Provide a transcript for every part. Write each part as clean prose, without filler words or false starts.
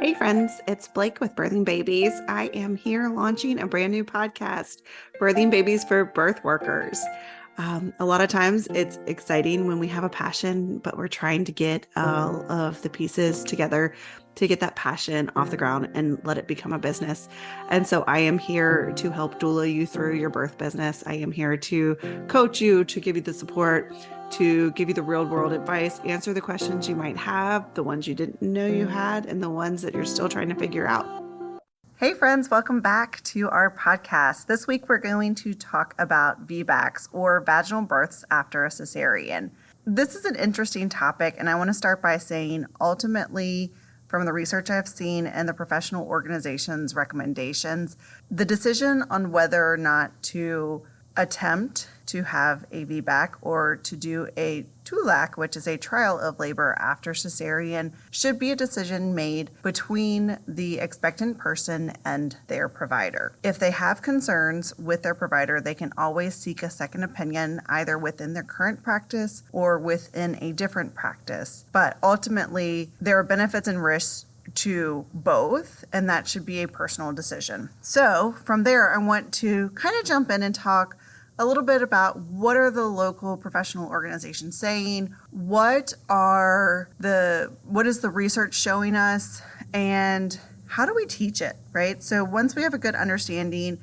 Hey friends, it's Blake with Birthing Babies. I am here launching a brand new podcast, Birthing Babies for Birth Workers. A lot of times it's exciting when we have a passion, but we're trying to get all of the pieces together to get that passion off the ground and let it become a business. And so I am here to help doula you through your birth business. I am here to coach you, to give you the support, to give you the real world advice, answer the questions you might have, the ones you didn't know you had, and the ones that you're still trying to figure out. Hey friends, welcome back to our podcast. This week we're going to talk about VBACs, or vaginal births after a cesarean. This is an interesting topic, and I want to start by saying ultimately, from the research I've seen and the professional organizations' recommendations, the decision on whether or not to attempt to have a VBAC or to do a TULAC, which is a trial of labor after cesarean, should be a decision made between the expectant person and their provider. If they have concerns with their provider, they can always seek a second opinion, either within their current practice or within a different practice. But ultimately, there are benefits and risks to both, and that should be a personal decision. So from there, I want to kind of jump in and talk a little bit about what are the local professional organizations saying, what is the research showing us, and how do we teach it, right? So once we have a good understanding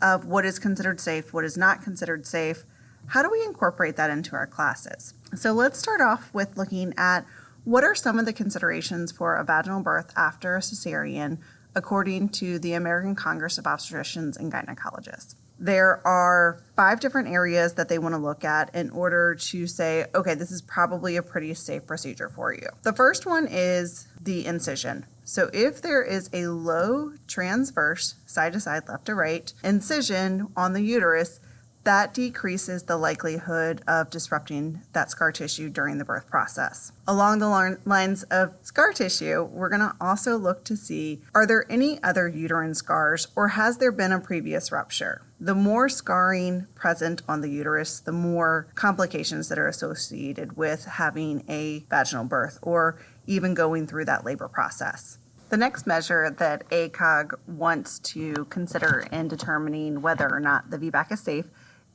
of what is considered safe, what is not considered safe, how do we incorporate that into our classes? So let's start off with looking at what are some of the considerations for a vaginal birth after a cesarean, according to the American Congress of Obstetricians and Gynecologists. There are 5 different areas that they want to look at in order to say, okay, this is probably a pretty safe procedure for you. The first one is the incision. So if there is a low transverse, side to side, left to right, incision on the uterus, that decreases the likelihood of disrupting that scar tissue during the birth process. Along the lines of scar tissue, we're going to also look to see, are there any other uterine scars, or has there been a previous rupture? The more scarring present on the uterus, the more complications that are associated with having a vaginal birth or even going through that labor process. The next measure that ACOG wants to consider in determining whether or not the VBAC is safe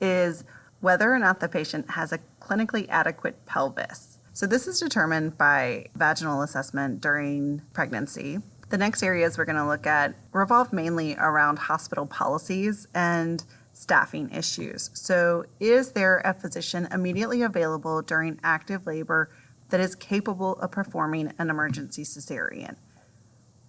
is whether or not the patient has a clinically adequate pelvis. So this is determined by vaginal assessment during pregnancy. The next areas we're going to look at revolve mainly around hospital policies and staffing issues. So is there a physician immediately available during active labor that is capable of performing an emergency cesarean?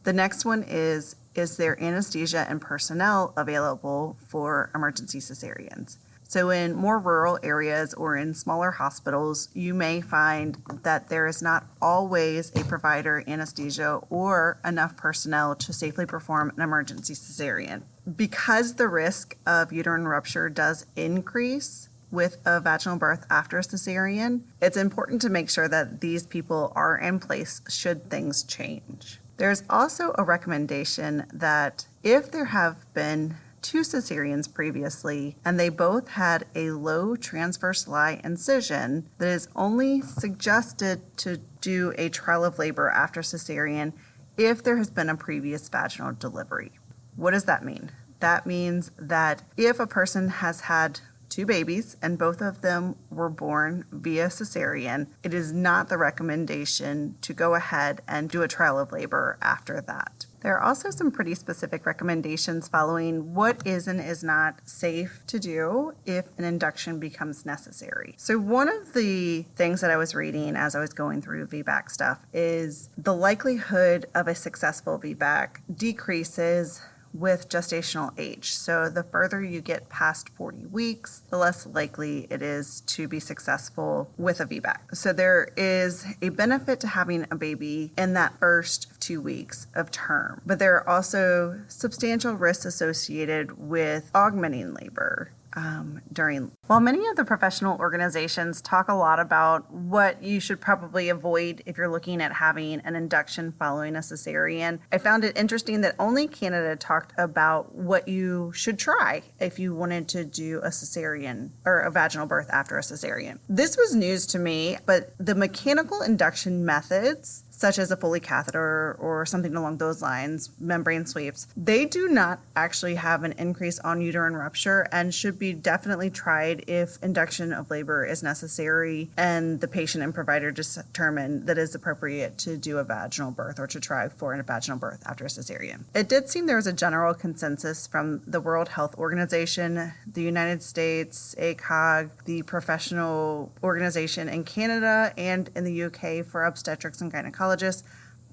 The next one is there anesthesia and personnel available for emergency cesareans? So in more rural areas or in smaller hospitals, you may find that there is not always a provider, anesthesia, or enough personnel to safely perform an emergency cesarean. Because the risk of uterine rupture does increase with a vaginal birth after a cesarean, it's important to make sure that these people are in place should things change. There's also a recommendation that if there have been 2 cesareans previously, and they both had a low transverse lie incision, that is only suggested to do a trial of labor after cesarean if there has been a previous vaginal delivery. What does that mean? That means that if a person has had 2 babies and both of them were born via cesarean, it is not the recommendation to go ahead and do a trial of labor after that. There are also some pretty specific recommendations following what is and is not safe to do if an induction becomes necessary. So one of the things that I was reading as I was going through VBAC stuff is the likelihood of a successful VBAC decreases with gestational age. So the further you get past 40 weeks, the less likely it is to be successful with a VBAC. So there is a benefit to having a baby in that first 2 weeks of term, but there are also substantial risks associated with augmenting labor While many of the professional organizations talk a lot about what you should probably avoid if you're looking at having an induction following a cesarean, I found it interesting that only Canada talked about what you should try if you wanted to do a cesarean or a vaginal birth after a cesarean. This was news to me, but the mechanical induction methods, such as a Foley catheter or something along those lines, membrane sweeps, they do not actually have an increase on uterine rupture and should be definitely tried if induction of labor is necessary and the patient and provider determine that it is appropriate to do a vaginal birth or to try for a vaginal birth after a cesarean. It did seem there was a general consensus from the World Health Organization, the United States, ACOG, the Professional Organization in Canada and in the UK for obstetrics and gynecologists,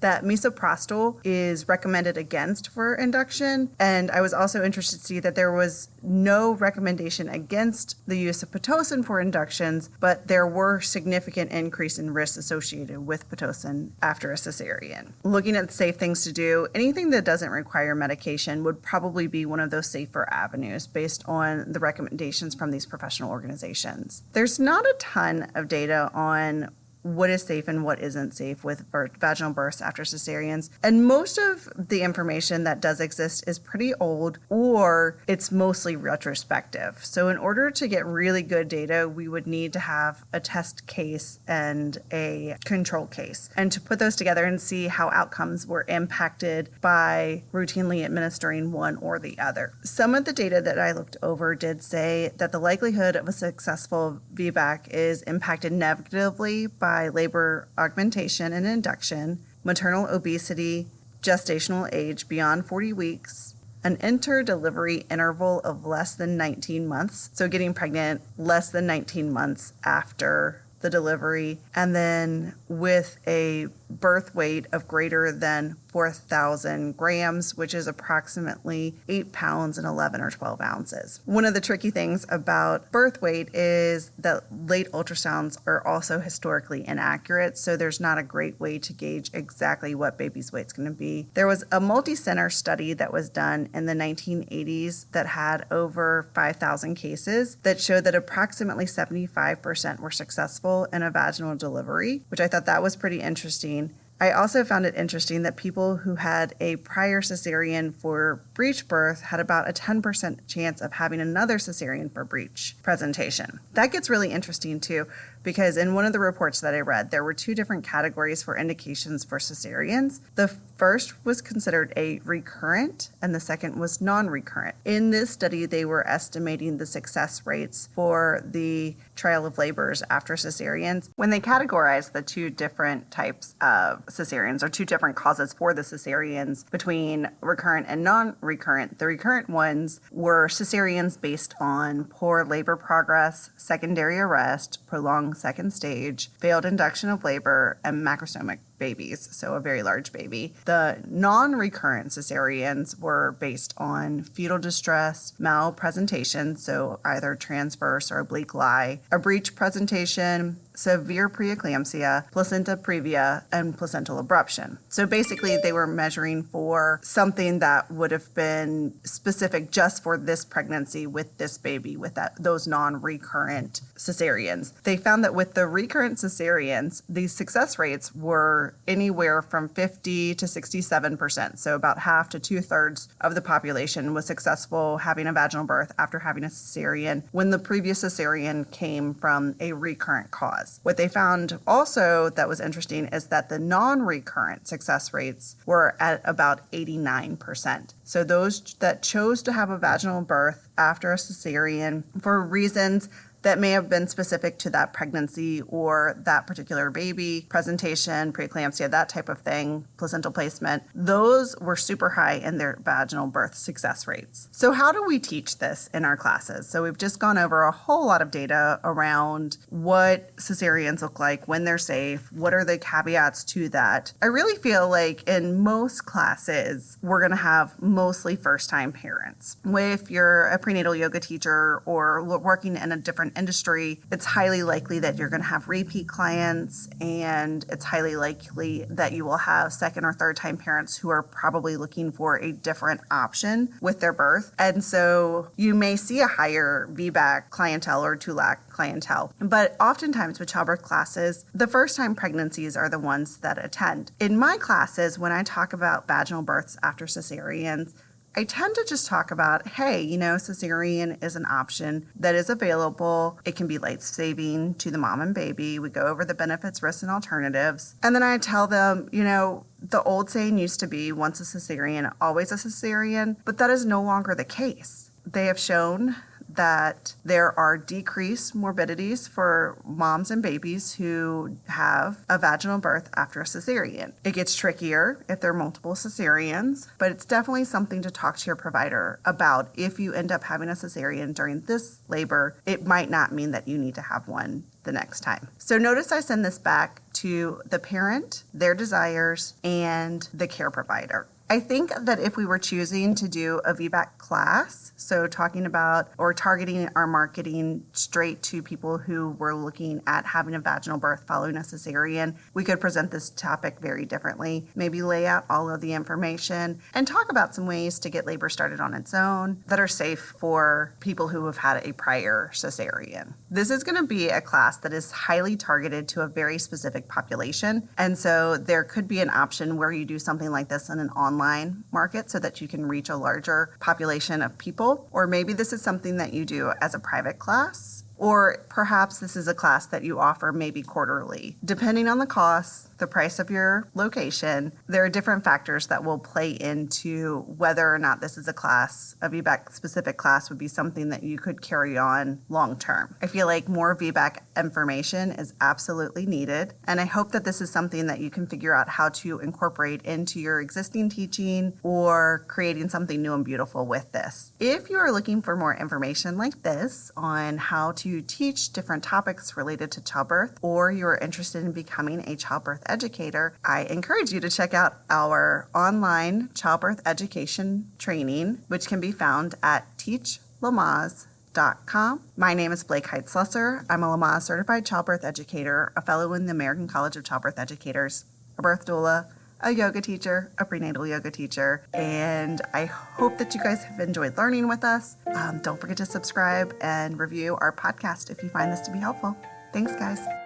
that misoprostol is recommended against for induction. And I was also interested to see that there was no recommendation against the use of Pitocin for inductions, but there were significant increase in risks associated with Pitocin after a cesarean. Looking at safe things to do, anything that doesn't require medication would probably be one of those safer avenues based on the recommendations from these professional organizations. There's not a ton of data on what is safe and what isn't safe with vaginal births after cesareans. And most of the information that does exist is pretty old or it's mostly retrospective. So in order to get really good data, we would need to have a test case and a control case. And to put those together and see how outcomes were impacted by routinely administering one or the other. Some of the data that I looked over did say that the likelihood of a successful VBAC is impacted negatively by labor augmentation and induction, maternal obesity, gestational age beyond 40 weeks, an inter-delivery interval of less than 19 months, so getting pregnant less than 19 months after the delivery, and then with a birth weight of greater than 4,000 grams, which is approximately 8 pounds and 11 or 12 ounces. One of the tricky things about birth weight is that late ultrasounds are also historically inaccurate, so there's not a great way to gauge exactly what baby's weight's going to be. There was a multi-center study that was done in the 1980s that had over 5,000 cases that showed that approximately 75% were successful in a vaginal delivery, which I thought that was pretty interesting. I also found it interesting that people who had a prior cesarean for breech birth had about a 10% chance of having another cesarean for breech presentation. That gets really interesting too, because in one of the reports that I read, there were two different categories for indications for cesareans. The first was considered a recurrent and the second was non-recurrent. In this study, they were estimating the success rates for the trial of labors after cesareans. When they categorized the two different types of cesareans or two different causes for the cesareans between recurrent and non-recurrent, the recurrent ones were cesareans based on poor labor progress, secondary arrest, prolonged second stage, failed induction of labor, and macrosomic babies, so a very large baby. The non-recurrent cesareans were based on fetal distress, malpresentation, so either transverse or oblique lie, a breech presentation, severe preeclampsia, placenta previa, and placental abruption. So basically they were measuring for something that would have been specific just for this pregnancy with this baby, with those non-recurrent cesareans. They found that with the recurrent cesareans, the success rates were anywhere from 50 to 67%. So about half to 2/3 of the population was successful having a vaginal birth after having a cesarean when the previous cesarean came from a recurrent cause. What they found also that was interesting is that the non-recurrent success rates were at about 89%. So those that chose to have a vaginal birth after a cesarean for reasons that may have been specific to that pregnancy or that particular baby, presentation, preeclampsia, that type of thing, placental placement, those were super high in their vaginal birth success rates. So how do we teach this in our classes? So we've just gone over a whole lot of data around what cesareans look like, when they're safe, what are the caveats to that. I really feel like in most classes, we're going to have mostly first-time parents. If you're a prenatal yoga teacher or working in a different industry, it's highly likely that you're going to have repeat clients, and it's highly likely that you will have second or third time parents who are probably looking for a different option with their birth. And so you may see a higher VBAC clientele or TULAC clientele. But oftentimes with childbirth classes, the first time pregnancies are the ones that attend. In my classes, when I talk about vaginal births after cesareans, I tend to just talk about, hey, cesarean is an option that is available. It can be life-saving to the mom and baby. We go over the benefits, risks, and alternatives. And then I tell them, the old saying used to be once a cesarean, always a cesarean, but that is no longer the case. They have shown that there are decreased morbidities for moms and babies who have a vaginal birth after a cesarean. It gets trickier if there are multiple cesareans, but it's definitely something to talk to your provider about. If you end up having a cesarean during this labor, it might not mean that you need to have one the next time. So notice I send this back to the parent, their desires, and the care provider. I think that if we were choosing to do a VBAC class, so talking about or targeting our marketing straight to people who were looking at having a vaginal birth following a cesarean, we could present this topic very differently. Maybe lay out all of the information and talk about some ways to get labor started on its own that are safe for people who have had a prior cesarean. This is going to be a class that is highly targeted to a very specific population. And so there could be an option where you do something like this in an online market so that you can reach a larger population of people. Or maybe this is something that you do as a private class. Or perhaps this is a class that you offer maybe quarterly. Depending on the cost, the price of your location, there are different factors that will play into whether or not this is a class, a VBAC specific class would be something that you could carry on long term. I feel like more VBAC information is absolutely needed, and I hope that this is something that you can figure out how to incorporate into your existing teaching or creating something new and beautiful with this. If you are looking for more information like this on how to teach different topics related to childbirth, or you're interested in becoming a childbirth educator, I encourage you to check out our online childbirth education training, which can be found at teachlamaze.com. My name is Blake Heitzlesser. I'm a Lamaze certified childbirth educator, a fellow in the American College of Childbirth Educators, a birth doula, a yoga teacher, a prenatal yoga teacher, and I hope that you guys have enjoyed learning with us. Don't forget to subscribe and review our podcast if you find this to be helpful. Thanks, guys.